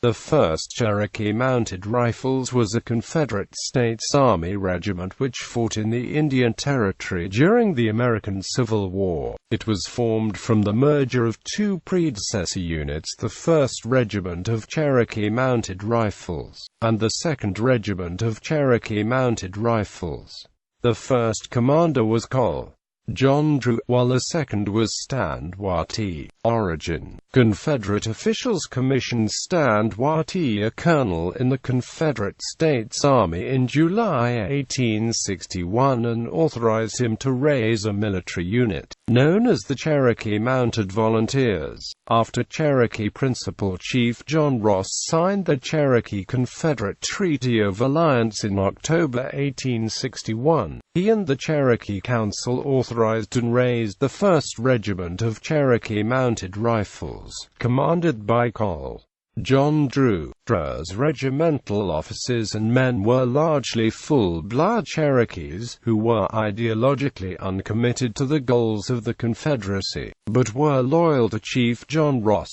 The 1st Cherokee Mounted Rifles was a Confederate States Army regiment which fought in the Indian Territory during the American Civil War. It was formed from the merger of two predecessor units, the 1st Regiment of Cherokee Mounted Rifles, and the 2nd Regiment of Cherokee Mounted Rifles. The first commander was Col.John Drew, while the second was Stand Watie. Origin: Confederate officials commissioned Stand Watie, a colonel in the Confederate States Army, in July 1861 and authorized him to raise a military unit, known as the Cherokee Mounted Volunteers. After Cherokee Principal Chief John Ross signed the Cherokee-Confederate Treaty of Alliance in October 1861, he and the Cherokee Council authorized and raised the 1st Regiment of Cherokee Mounted Rifles, commanded by Col.John Drew. Drew's regimental officers and men were largely full-blood Cherokees, who were ideologically uncommitted to the goals of the Confederacy, but were loyal to Chief John Ross.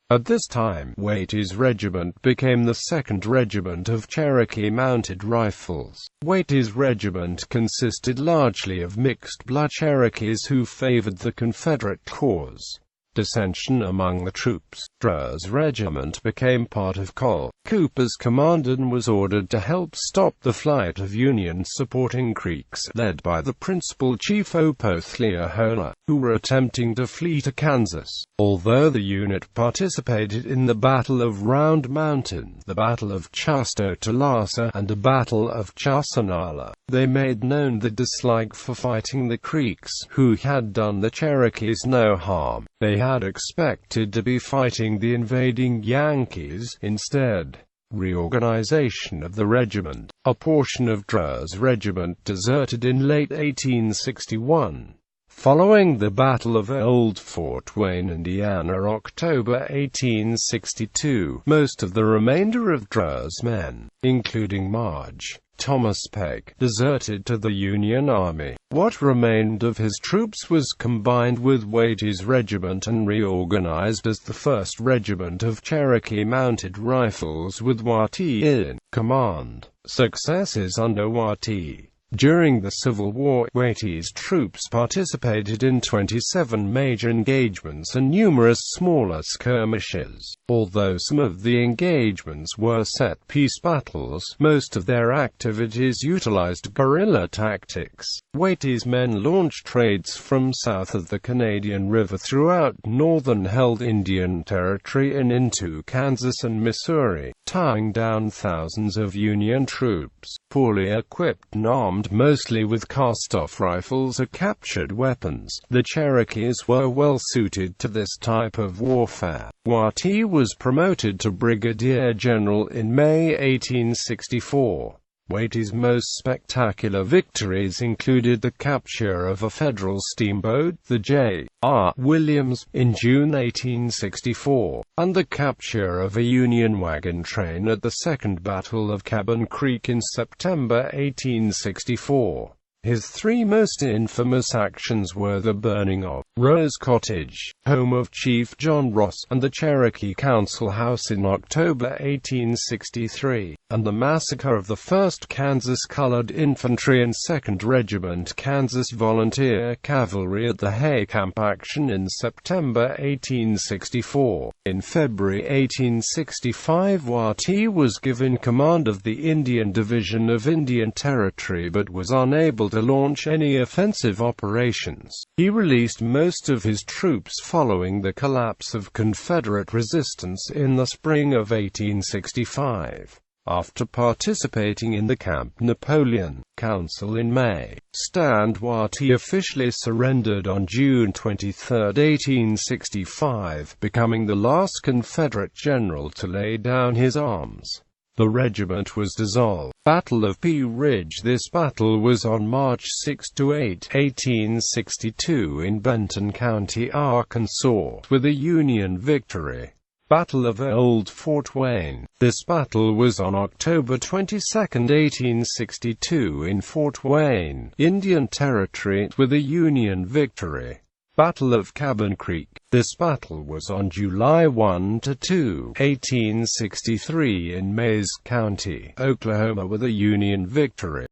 At this time, Watie's regiment became the 2nd Regiment of Cherokee Mounted Rifles. Watie's regiment consisted largely of mixed-blood Cherokees who favored the Confederate cause. Dissension among the troops. Drew's regiment became part of Col. Cooper's command and was ordered to help stop the flight of Union-supporting Creeks, led by the Principal Chief Opothleyahona, who were attempting to flee to Kansas. Although the unit participated in the Battle of Round Mountain, the Battle of Chastotolasa, and the Battle of Chassanala, they made known the dislike for fighting the Creeks, who had done the Cherokees no harm. They had expected to be fighting the invading Yankees. Instead, reorganization of the regiment. A portion of Drew's regiment deserted in late 1861. Following the Battle of Old Fort Wayne, Indiana, October 1862, most of the remainder of Drew's men, including Marge Thomas Pegg, deserted to the Union Army. What remained of his troops was combined with Watie's regiment and reorganized as the 1st Regiment of Cherokee Mounted Rifles, with Watie in command. Successes under Watie. During the Civil War, Watie's troops participated in 27 major engagements and numerous smaller skirmishes. Although some of the engagements were set-piece battles, most of their activities utilized guerrilla tactics. Watie's men launched raids from south of the Canadian River throughout northern-held Indian Territory and into Kansas and Missouri, tying down thousands of Union troops, poorly equipped and armed mostly with cast-off rifles or captured weapons. The Cherokees were well suited to this type of warfare. Watie was promoted to brigadier general in May 1864. Watie's most spectacular victories included the capture of a Federal steamboat, the J.R. Williams, in June 1864, and the capture of a Union wagon train at the Second Battle of Cabin Creek in September 1864. His three most infamous actions were the burning of Rose Cottage, home of Chief John Ross, and the Cherokee Council House in October 1863, and the massacre of the 1st Kansas Colored Infantry and 2nd Regiment Kansas Volunteer Cavalry at the Hay Camp action in September 1864. In February 1865, Watie was given command of the Indian Division of Indian Territory but was unable to launch any offensive operations. He released most of his troops following the collapse of Confederate resistance in the spring of 1865. After participating in the Camp Napoleon Council in May, Stand Watie officially surrendered on June 23, 1865, becoming the last Confederate general to lay down his arms. The regiment was dissolved. Battle of Pea Ridge. This battle was on March 6–8, 1862 in Benton County, Arkansas, with a Union victory. Battle of Old Fort Wayne. This battle was on October 22, 1862 in Fort Wayne, Indian Territory, with a Union victory. Battle of Cabin Creek. This battle was on July 1–2, 1863 in Mayes County, Oklahoma, with a Union victory.